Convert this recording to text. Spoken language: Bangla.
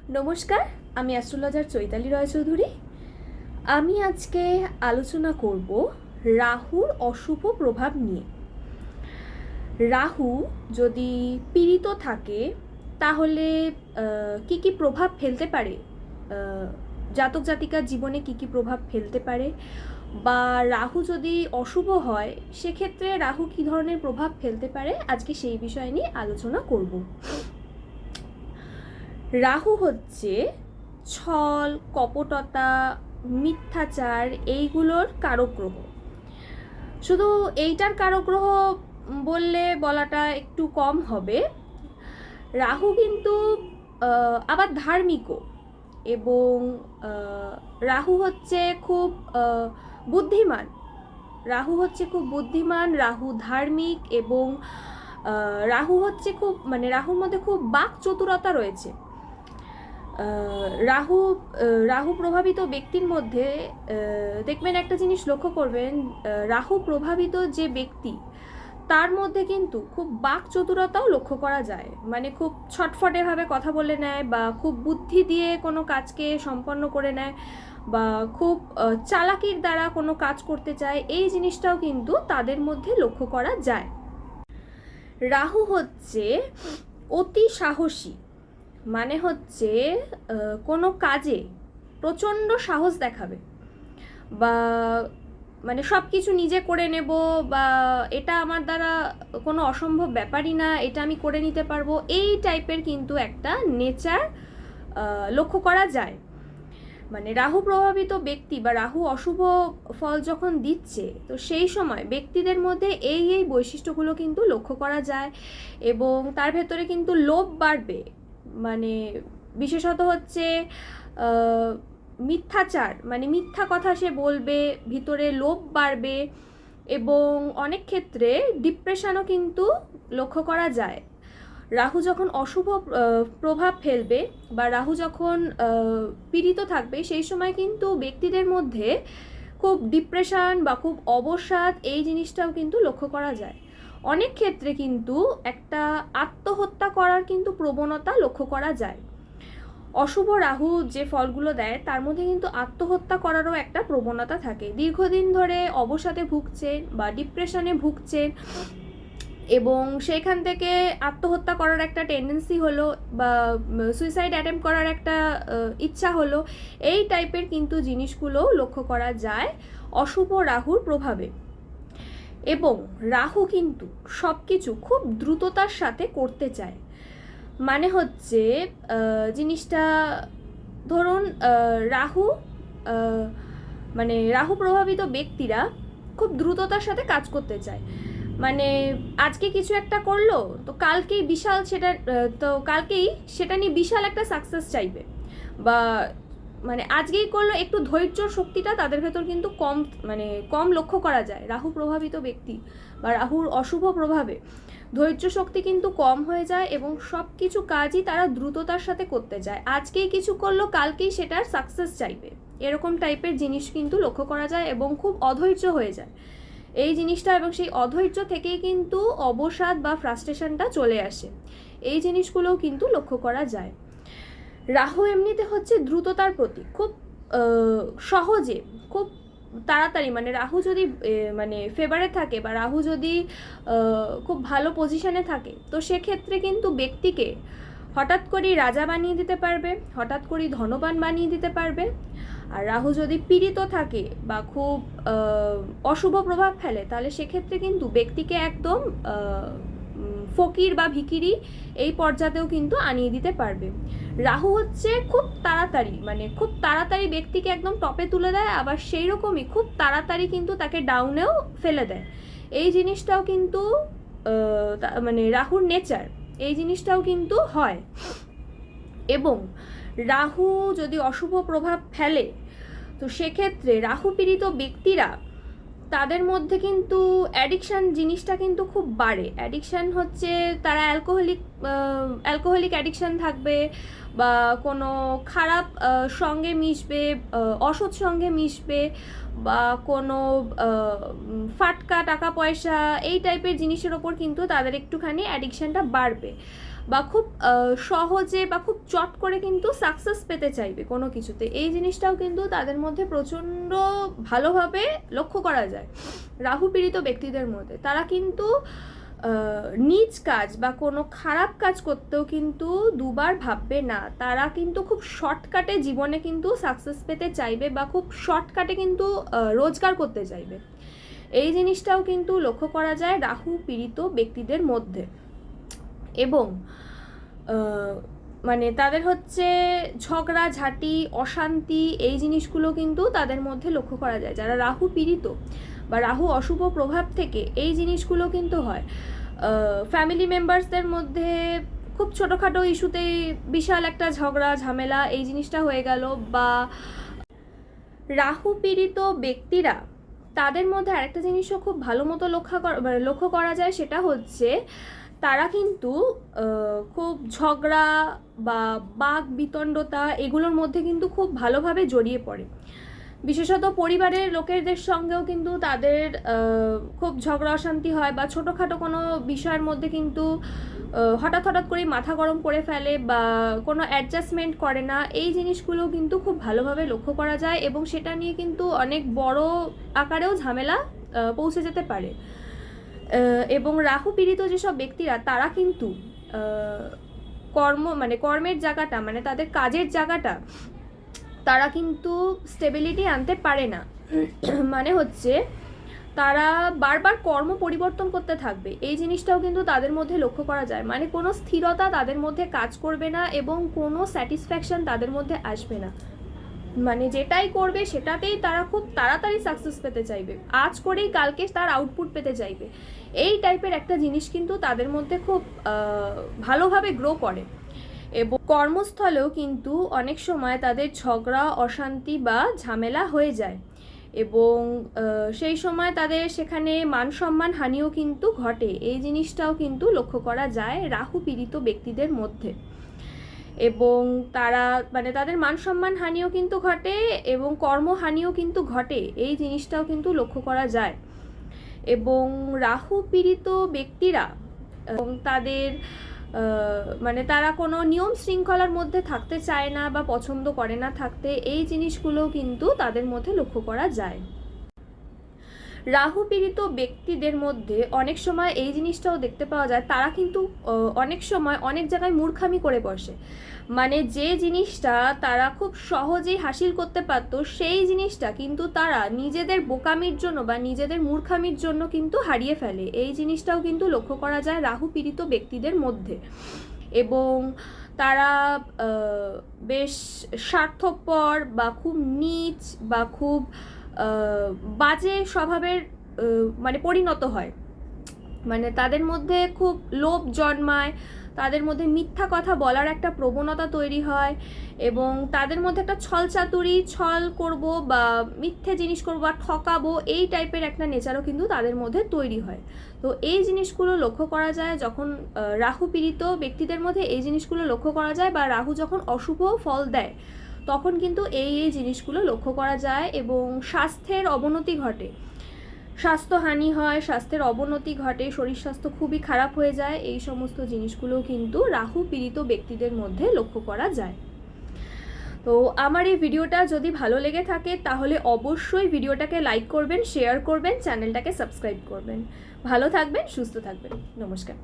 নমস্কার, আমি অ্যাস্ট্রোলজার চৈতালি রায়চৌধুরী। আমি আজকে আলোচনা করব রাহুর অশুভ প্রভাব নিয়ে। রাহু যদি পীড়িত থাকে তাহলে কি কি প্রভাব ফেলতে পারে, জাতক জাতিকার জীবনে কি কি প্রভাব ফেলতে পারে, বা রাহু যদি অশুভ হয় সেক্ষেত্রে রাহু কী ধরনের প্রভাব ফেলতে পারে, আজকে সেই বিষয় নিয়ে আলোচনা করব। রাহু হচ্ছে ছল, কপটতা, মিথ্যাচার এইগুলোর কারক গ্রহ। শুধু এইটার কারক গ্রহ বলাটা একটু কম হবে। রাহু কিন্তু আবার ধার্মিকও, এবং রাহু হচ্ছে খুব বুদ্ধিমান। রাহু ধার্মিক, এবং রাহু হচ্ছে খুব রাহুর মধ্যে খুব বাক চতুরতা রয়েছে। রাহু প্রভাবিত ব্যক্তির মধ্যে দেখবেন, একটা জিনিস লক্ষ্য করবেন, রাহু প্রভাবিত যে ব্যক্তি তার মধ্যে কিন্তু খুব বাক চতুরতাও লক্ষ্য করা যায়। খুব ছটফটেভাবে কথা বলে নেয়, বা খুব বুদ্ধি দিয়ে কোনো কাজকে সম্পন্ন করে নেয়, বা খুব চালাকির দ্বারা কোনো কাজ করতে চায়, এই জিনিসটাও কিন্তু তাদের মধ্যে লক্ষ্য করা যায়। রাহু হচ্ছে অতি সাহসী, হচ্ছে কোনো কাজে প্রচণ্ড সাহস দেখাবে, বা সব কিছু নিজে করে নেব, বা এটা আমার দ্বারা কোনো অসম্ভব ব্যাপারই না, এটা আমি করে নিতে পারবো, এই টাইপের কিন্তু একটা নেচার লক্ষ্য করা যায়। রাহু প্রভাবিত ব্যক্তি বা রাহু অশুভ ফল যখন দিচ্ছে, তো সেই সময় ব্যক্তিদের মধ্যে এই বৈশিষ্ট্যগুলো কিন্তু লক্ষ্য করা যায়, এবং তার ভেতরে কিন্তু লোভ বাড়বে। বিশেষত হচ্ছে মিথ্যাচার, মিথ্যা কথা সে বলবে, ভিতরে লোভ বাড়বে, এবং অনেক ক্ষেত্রে ডিপ্রেশনও কিন্তু লক্ষ্য করা যায়। রাহু যখন অশুভ প্রভাব ফেলবে, বা রাহু যখন পীড়িত থাকবে, সেই সময় কিন্তু ব্যক্তিদের মধ্যে খুব ডিপ্রেশন বা খুব অবসাদ, এই জিনিসটাও কিন্তু লক্ষ্য করা যায়। অনেক ক্ষেত্রে কিন্তু একটা আত্মহত্যা করার কিন্তু প্রবণতা লক্ষ্য করা যায়। অশুভ রাহু যে ফলগুলো দেয় তার মধ্যে কিন্তু আত্মহত্যা করারও একটা প্রবণতা থাকে। দীর্ঘদিন ধরে অবসাদে ভুগছেন বা ডিপ্রেশনে ভুগছেন, এবং সেইখান থেকে আত্মহত্যা করার একটা টেন্ডেন্সি হলো, বা সুইসাইড অ্যাটেম্প করার একটা ইচ্ছা হলো, এই টাইপের কিন্তু জিনিসগুলো লক্ষ্য করা যায় অশুভ রাহুর প্রভাবে। এবং রাহু কিন্তু সব কিছু খুব দ্রুততার সাথে করতে চায়। হচ্ছে জিনিসটা ধরুন, রাহু রাহু প্রভাবিত ব্যক্তিরা খুব দ্রুততার সাথে কাজ করতে চায়। আজকে কিছু একটা করলো, তো কালকেই সেটা নিয়ে বিশাল একটা সাকসেস চাইবে, বা আজকেই করলো। একটু ধৈর্য শক্তিটা তাদের ভেতর কিন্তু কম লক্ষ্য করা যায়। রাহু প্রভাবিত ব্যক্তি বা রাহুর অশুভ প্রভাবে ধৈর্য শক্তি কিন্তু কম হয়ে যায়, এবং সব কিছু কাজই তারা দ্রুততার সাথে করতে চায়। আজকেই কিছু করলো, কালকেই সেটার সাকসেস চাইবে, এরকম টাইপের জিনিস কিন্তু লক্ষ্য করা যায়, এবং খুব অধৈর্য হয়ে যায় এই জিনিসটা, এবং সেই অধৈর্য থেকেই কিন্তু অবসাদ বা ফ্রাস্ট্রেশনটা চলে আসে। এই জিনিসগুলোও কিন্তু লক্ষ্য করা যায়। রাহু এমনিতে হচ্ছে দ্রুততার প্রতীক। খুব সহজে, খুব তাড়াতাড়ি, রাহু যদি ফেভারে থাকে, বা রাহু যদি খুব ভালো পজিশনে থাকে, তো সেক্ষেত্রে কিন্তু ব্যক্তিকে হঠাৎ করেই রাজা বানিয়ে দিতে পারবে, হঠাৎ করেই ধনবান বানিয়ে দিতে পারবে। আর রাহু যদি পীড়িত থাকে বা খুব অশুভ প্রভাব ফেলে, তাহলে সেক্ষেত্রে কিন্তু ব্যক্তিকে একদম ফকির বা ভিখিরি এই পর্যায়েও কিন্তু আনিয়ে দিতে পারবে। রাহু হচ্ছে খুব তাড়াতাড়ি ব্যক্তিকে একদম টপে তুলে দেয়, আবার সেই রকমই খুব তাড়াতাড়ি কিন্তু তাকে ডাউনেও ফেলে দেয়। এই জিনিসটাও কিন্তু রাহুর নেচার, এই জিনিসটাও কিন্তু হয়। এবং রাহু যদি অশুভ প্রভাব ফেলে, তো সেক্ষেত্রে রাহু পীড়িত ব্যক্তিরা, তাদের মধ্যে কিন্তু অ্যাডিকশান জিনিসটা কিন্তু খুব বাড়ে। অ্যাডিকশান হচ্ছে তারা অ্যালকোহলিক অ্যাডিকশান থাকবে, বা কোনো খারাপ সঙ্গে মিশবে, অসৎ সঙ্গে মিশবে, বা কোনো ফাটকা টাকা পয়সা এই টাইপের জিনিসের ওপর কিন্তু তাদের একটুখানি অ্যাডিকশানটা বাড়বে। বা খুব সহজে বা খুব চট করে কিন্তু সাকসেস পেতে চাইবে কোনো কিছুতে। এই জিনিসটাও কিন্তু তাদের মধ্যে প্রচণ্ড ভালোভাবে লক্ষ্য করা যায় রাহু পীড়িত ব্যক্তিদের মধ্যে। তারা কিন্তু নিজ কাজ বা কোনো খারাপ কাজ করতেও কিন্তু দুবার ভাববে না। তারা কিন্তু খুব শর্টকাটে জীবনে কিন্তু সাকসেস পেতে চাইবে বা খুব শর্টকাটে কিন্তু রোজগার করতে চাইবে। এই জিনিসটাও কিন্তু লক্ষ্য করা যায় রাহু পীড়িত ব্যক্তিদের মধ্যে। এবং মানে তাদের হচ্ছে ঝগড়া ঝাঁটি অশান্তি এই জিনিসগুলো কিন্তু তাদের মধ্যে লক্ষ্য করা যায়। যারা রাহু পীড়িত বা রাহু অশুভ প্রভাব থেকে এই জিনিসগুলো কিন্তু হয়। ফ্যামিলি মেম্বার্সদের মধ্যে খুব ছোটোখাটো ইস্যুতেই বিশাল একটা ঝগড়া ঝামেলা এই জিনিসটা হয়ে গেল। বা রাহু পীড়িত ব্যক্তিরা তাদের মধ্যে আরেকটা জিনিসও খুব ভালো মতো লক্ষ্য করা যায়, সেটা হচ্ছে তারা কিন্তু খুব ঝগড়া বা বাক বিতণ্ডতা এগুলোর মধ্যে কিন্তু খুব ভালোভাবে জড়িয়ে পড়ে। বিশেষত পরিবারের লোকেদের সঙ্গেও কিন্তু তাদের খুব ঝগড়া অশান্তি হয় বা ছোটোখাটো কোনো বিষয়ের মধ্যে কিন্তু হঠাৎ করেই মাথা গরম করে ফেলে বা কোনো অ্যাডজাস্টমেন্ট করে না। এই জিনিসগুলো কিন্তু খুব ভালোভাবে লক্ষ্য করা যায় এবং সেটা নিয়ে কিন্তু অনেক বড় আকারেও ঝামেলা পৌঁছে যেতে পারে। এবং রাহু পীড়িত যেসব ব্যক্তিরা তারা কিন্তু কর্মের জায়গাটা মানে তাদের কাজের জায়গাটা তারা কিন্তু স্টেবিলিটি আনতে পারে না। মানে হচ্ছে তারা বারবার কর্ম পরিবর্তন করতে থাকবে, এই জিনিসটাও কিন্তু তাদের মধ্যে লক্ষ্য করা যায়। মানে কোনো স্থিরতা তাদের মধ্যে কাজ করবে না এবং কোনো স্যাটিসফ্যাকশন তাদের মধ্যে আসবে না। মানে যেটাই করবে সেটাতেই তারা খুব তাড়াতাড়ি সাকসেস পেতে চাইবে, আজ করেই কালকে তার আউটপুট পেতে চাইবে। এই টাইপের একটা জিনিস কিন্তু তাদের মধ্যে খুব ভালোভাবে গ্রো করে। এবং কর্মস্থলেও কিন্তু অনেক সময় তাদের ঝগড়া অশান্তি বা ঝামেলা হয়ে যায় এবং সেই সময় তাদের সেখানে মান সম্মান হানিও কিন্তু ঘটে। এই জিনিসটাও কিন্তু লক্ষ্য করা যায় রাহু পীড়িত ব্যক্তিদের মধ্যে। এবং তারা মানে তাদের মান সম্মান হানিও কিন্তু ঘটে এবং কর্মহানিও কিন্তু ঘটে, এই জিনিসটাও কিন্তু লক্ষ্য করা যায়। এবং রাহু পীড়িত ব্যক্তিরা এবং তাদের মানে তারা কোনো নিয়ম শৃঙ্খলার মধ্যে থাকতে চায় না বা পছন্দ করে না থাকতে, এই জিনিসগুলো কিন্তু তাদের মধ্যে লক্ষ্য করা যায়। রাহু পীড়িত ব্যক্তিদের মধ্যে অনেক সময় এই জিনিসটাও দেখতে পাওয়া যায়, তারা কিন্তু অনেক সময় অনেক জায়গায় মূর্খামি করে বসে। মানে যে জিনিসটা তারা খুব সহজেই হাসিল করতে পারতো সেই জিনিসটা কিন্তু তারা নিজেদের বোকামির জন্য বা নিজেদের মূর্খামির জন্য কিন্তু হারিয়ে ফেলে। এই জিনিসটাও কিন্তু লক্ষ্য করা যায় রাহু পীড়িত ব্যক্তিদের মধ্যে। এবং তারা বেশ স্বার্থপর বা খুব নীচ বা খুব বাজে স্বভাবের মানে পরিণত হয়। মানে তাদের মধ্যে খুব লোভ জন্মায়, তাদের মধ্যে মিথ্যা কথা বলার একটা প্রবণতা তৈরি হয় এবং তাদের মধ্যে একটা ছলচাতুরি, ছল করব বা মিথ্যে জিনিস করবো বা ঠকাবো এই টাইপের একটা নেচারও কিন্তু তাদের মধ্যে তৈরি হয়। তো এই জিনিসগুলো লক্ষ্য করা যায় যখন রাহু পীড়িত ব্যক্তিদের মধ্যে এই জিনিসগুলো লক্ষ্য করা যায় বা রাহু যখন অশুভ ফল দেয় তখন কিন্তু এই জিনিসগুলো লক্ষ্য করা যায় এবং স্বাস্থ্যের অবনতি ঘটে, স্বাস্থ্যহানি হয়, স্বাস্থ্যের অবনতি ঘটে, শরীর স্বাস্থ্য খুবই খারাপ হয়ে যায়। এই সমস্ত জিনিসগুলো কিন্তু রাহু পীড়িত ব্যক্তিদের মধ্যে লক্ষ্য করা যায়। তো আমার এই ভিডিওটা যদি ভালো লেগে থাকে তাহলে অবশ্যই ভিডিওটাকে লাইক করবেন, শেয়ার করবেন, চ্যানেলটাকে সাবস্ক্রাইব করবেন। ভালো থাকবেন, সুস্থ থাকবেন। নমস্কার।